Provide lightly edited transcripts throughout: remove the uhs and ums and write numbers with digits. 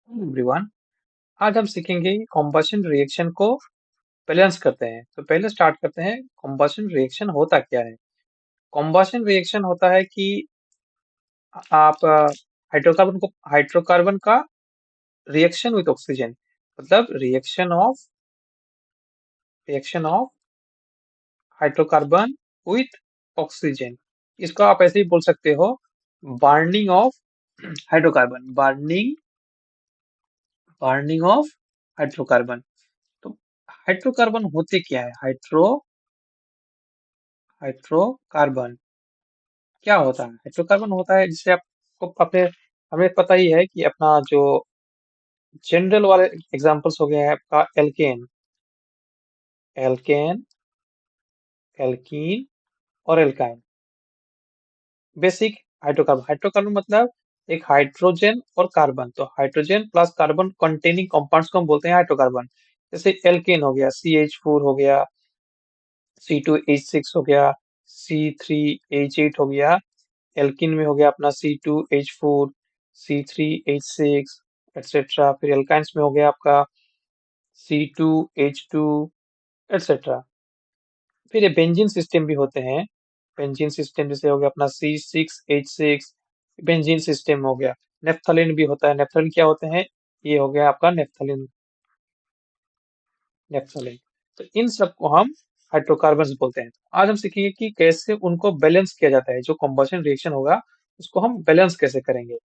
Everyone, आज हम सीखेंगे कॉम्बशन रिएक्शन को बैलेंस करते हैं। तो पहले स्टार्ट करते हैं, कॉम्बशन रिएक्शन होता क्या है। कॉम्बशन रिएक्शन होता है कि आप हाइड्रोकार्बन का रिएक्शन विद ऑक्सीजन, मतलब reaction of hydrocarbon with oxygen. इसको आप ऐसे ही बोल सकते हो, burning of hydrocarbon, burning of hydrocarbon. तो हाइड्रोकार्बन होते क्या है? हाइड्रोकार्बन क्या होता है? हाइड्रोकार्बन होता है जिसे आपको अपने हमें पता ही है कि अपना जो जनरल वाले एग्जांपल्स हो गए हैं आपका एल्केन, एल्केन, एल्कीन और एल्काइन। बेसिक हाइड्रोकार्बन, हाइड्रोकार्बन मतलब एक हाइड्रोजन और कार्बन, तो hydrogen plus carbon containing compounds को हम बोलते हैं हाइड्रोकार्बन। जैसे एल्केन हो गया, CH4 हो गया, C2H6 हो गया, C3H8 हो गया। एल्किन में हो गया अपना C2H4, C3H6 एटसेट्रा। फिर एल्काइंस में हो गया आपका C2H2 एटसेट्रा। फिर ये बेंजीन सिस्टम भी होते हैं। बेंजीन सिस्टम जैसे हो गया अपना C6H6 बेंजीन सिस्टम हो गया। नेफ्थलीन भी होता है। नेफ्थलीन क्या होते हैं? ये हो गया आपका नेफ्थलीन, नेफ्थलीन। तो इन सबको हम हाइड्रोकार्बन्स बोलते हैं। आज हम सीखेंगे कि कैसे उनको बैलेंस किया जाता है। जो कंबशन रिएक्शन होगा उसको हम बैलेंस कैसे करेंगे।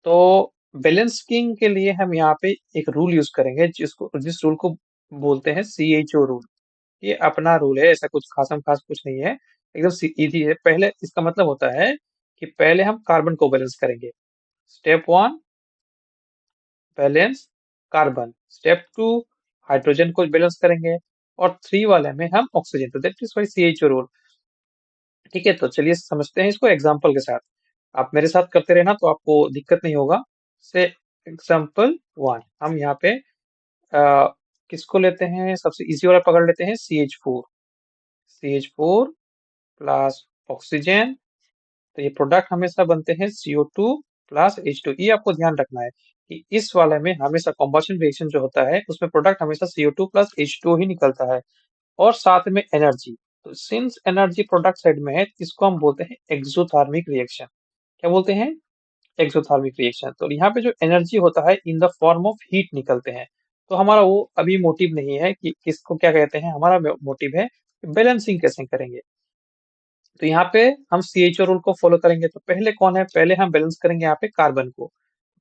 तो बैलेंसिंग के लिए हम यहाँ पे एक रूल यूज करेंगे, जिस रूल को बोलते हैं CHO रूल। ये अपना रूल है, ऐसा कुछ खासम खास कुछ नहीं है, एकदम इजी है। पहले इसका मतलब होता है कि पहले हम कार्बन को बैलेंस करेंगे। Step one, balance carbon. Step two, hydrogen को बैलेंस करेंगे। और थ्री वाले में हम ऑक्सीजन। तो that is why CHO rule. ठीक है, तो चलिए समझते हैं इसको एग्जाम्पल के साथ। आप मेरे साथ करते रहना तो आपको दिक्कत नहीं होगा। से एग्जाम्पल वन, हम यहाँ पे किसको लेते हैं? सबसे इजी वाला पकड़ लेते हैं, CH4। CH4 प्लस ऑक्सीजन, तो ये प्रोडक्ट हमेशा बनते हैं CO2 प्लस H2। ये आपको ध्यान रखना है कि इस वाले में हमेशा कॉम्बशन रिएक्शन जो होता है उसमें प्रोडक्ट हमेशा CO2 प्लस H2 ही निकलता है। और साथ में एनर्जी, तो सिंस एनर्जी प्रोडक्ट साइड में है, इसको हम बोलते हैं एक्सोथर्मिक रिएक्शन। क्या बोलते हैं? Exothermic reaction. तो यहाँ पे जो एनर्जी होता है in the form of heat निकलते हैं। तो हमारा वो अभी मोटिव नहीं है कि किसको क्या कहते हैं, हमारा मोटिव है बैलेंसिंग कैसे करेंगे। तो यहाँ पे हम CHO रूल को फॉलो करेंगे। तो पहले कौन है? पहले हम बैलेंस करेंगे यहाँ पे कार्बन को।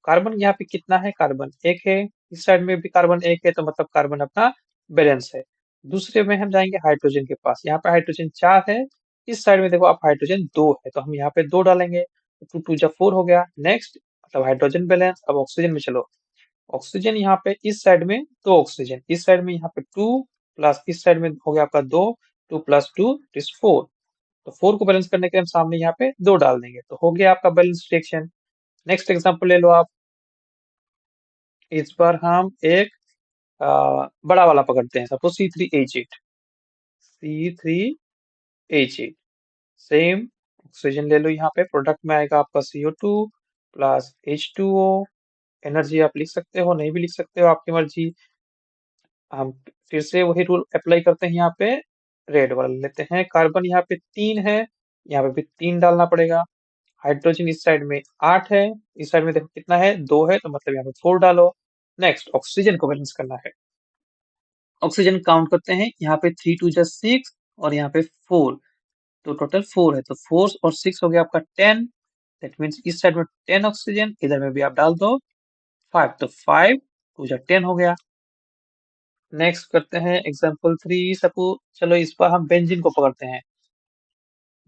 कार्बन यहाँ पे कितना है? कार्बन एक है। इस साइड में भी कार्बन एक है, तो मतलब कार्बन अपना बैलेंस है। दूसरे में हम जाएंगे हाइड्रोजन के पास। यहाँ पे हाइड्रोजन चार है। इस साइड में देखो आप, हाइड्रोजन दो है, तो हम यहाँ पे दो डालेंगे। टू टू जा फोर हो गया। नेक्स्ट, मतलब हाइड्रोजन बैलेंस। अब ऑक्सीजन में चलो। ऑक्सीजन यहाँ पे इस साइड में दो ऑक्सीजन, इस साइड में यहाँ पे टू, प्लस इस साइड में हो गया आपका दो। Two plus two is four. तो फोर को बैलेंस करने के लिए हम सामने यहाँ पे दो डाल देंगे, तो हो गया आपका बैलेंस रिएक्शन। नेक्स्ट एग्जांपल ले लो आप। इस बार हम एक बड़ा वाला पकड़ते हैं, suppose C3H8। C3H8 same oxygen ले लो। यहाँ पे प्रोडक्ट में आएगा आपका CO2 प्लस H2O। एनर्जी आप लिख सकते हो, नहीं भी लिख सकते हो, आपकी मर्जी। हम फिर से वही रूल अप्लाई करते हैं। यहाँ पे रेड वाला लेते हैं। कार्बन यहाँ पे तीन है, यहाँ पे भी तीन डालना पड़ेगा। हाइड्रोजन इस साइड में आठ है, इस साइड में देखो कितना है? दो है, तो मतलब यहाँ पे फोर डालो। नेक्स्ट, ऑक्सीजन को बैलेंस करना है। ऑक्सीजन काउंट करते हैं। यहाँ पे थ्री टू जा सिक्स और यहाँ पे फोर, तो टोटल फोर है। तो फोर और सिक्स हो गया आपका 10। दैट मीन्स इस साइड में 10 ऑक्सीजन, इधर में भी आप डाल दो फाइव, तो फाइव टू जा 10 हो गया। नेक्स्ट करते हैं एग्जाम्पल थ्री। सपोज चलो इस बार हम बेंजीन को पकड़ते हैं।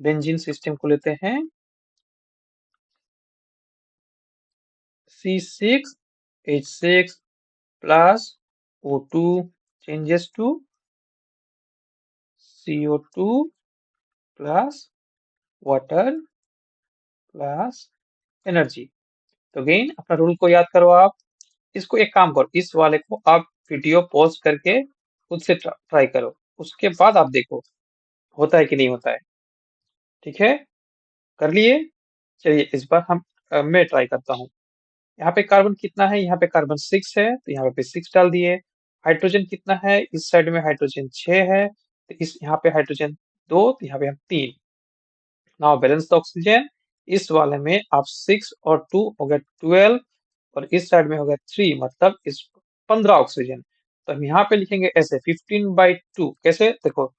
बेंजीन सिस्टम को लेते हैं। C6H6 plus O2 changes to CO2 plus water plus energy. तो अगेन अपना रूल को याद करो आप। इसको एक काम करो, इस वाले को आप वीडियो पॉज करके खुद से ट्राई करो, उसके बाद आप देखो होता है कि नहीं होता है। ठीक है, कर लिए? चलिए इस बार मैं ट्राई करता हूँ। यहाँ पे कार्बन कितना है, यहाँ पे कार्बन 6 है तो यहाँ पे 6 डाल दिए। हाइड्रोजन कितना है, इस साइड में हाइड्रोजन 6 है तो इस यहाँ पे हाइड्रोजन 2 तो यहाँ पे हम 3। नाउ बैलेंस द ऑक्सीजन, इस वाले में आप 6 और 2 हो गया 12 और इस साइड में हो गया 3, मतलब इस 15 ऑक्सीजन। तो हम यहाँ पे लिखेंगे ऐसे 15/2, कैसे देखो,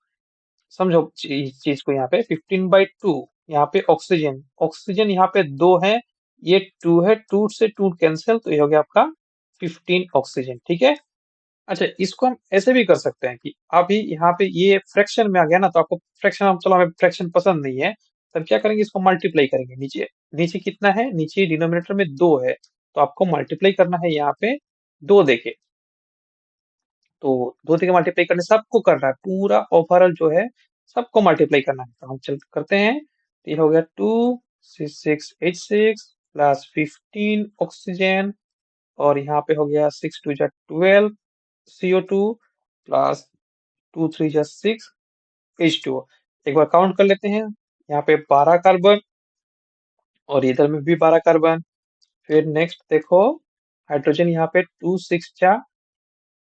समझो चीज को, यहाँ पे 15/2, यहाँ पे ऑक्सीजन, ऑक्सीजन यहाँ पे 2 है, ये 2 है, 2 से 2 कैंसिल तो ये हो गया आपका 15 ऑक्सीजन, ठीक है। अच्छा, इसको हम ऐसे भी कर सकते हैं कि अभी यहाँ पे ये फ्रैक्शन में आ गया ना, तो आपको फ्रैक्शन, हम चलो हमें फ्रैक्शन पसंद नहीं है, तब क्या करेंगे, इसको मल्टीप्लाई करेंगे। नीचे नीचे कितना है, नीचे डिनोमिनेटर में 2 है तो आपको मल्टीप्लाई करना है यहाँ पे 2 देके, तो 2 देके मल्टीप्लाई करने, सबको करना है, पूरा ओवरऑल जो है सबको मल्टीप्लाई करना है। तो हम चल करते हैं, तो ये हो गया 2 6 8 6 प्लस 15 ऑक्सीजन, और यहाँ पे हो गया 6 2 जा 12 CO2 प्लस 2 3 जा 6 H2O। एक बार काउंट कर लेते हैं, यहाँ पे 12 कार्बन और इधर में भी 12 कार्बन। फिर नेक्स्ट देखो, हाइड्रोजन यहाँ पे 2 6 जा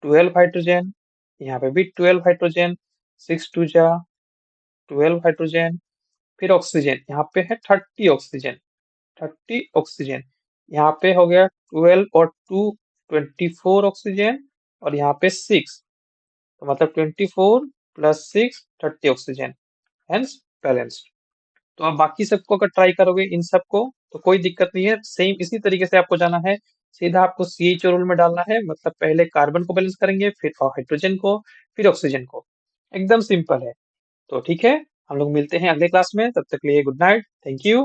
12 हाइड्रोजन, यहाँ पे भी 12 हाइड्रोजन, 6 2 जा 12 हाइड्रोजन। फिर ऑक्सीजन यहाँ पे है 30 ऑक्सीजन, 30 ऑक्सीजन, यहाँ पे हो गया 12 और 2 24 ऑक्सीजन, और यहाँ पे 6, तो मतलब 24 प्लस 6 30 ऑक्सीजन, हेंस बैलेंस्ड। तो आप बाकी सबको अगर ट्राई करोगे इन सबको तो कोई दिक्कत नहीं है, सेम इसी तरीके से आपको जाना है। सीधा आपको CH रूल में डालना है, मतलब पहले कार्बन को बैलेंस करेंगे, फिर हाइड्रोजन को, फिर ऑक्सीजन को, एकदम सिंपल है। तो ठीक है, हम लोग मिलते हैं अगले क्लास में, तब तक के लिए गुड नाइट, थैंक यू।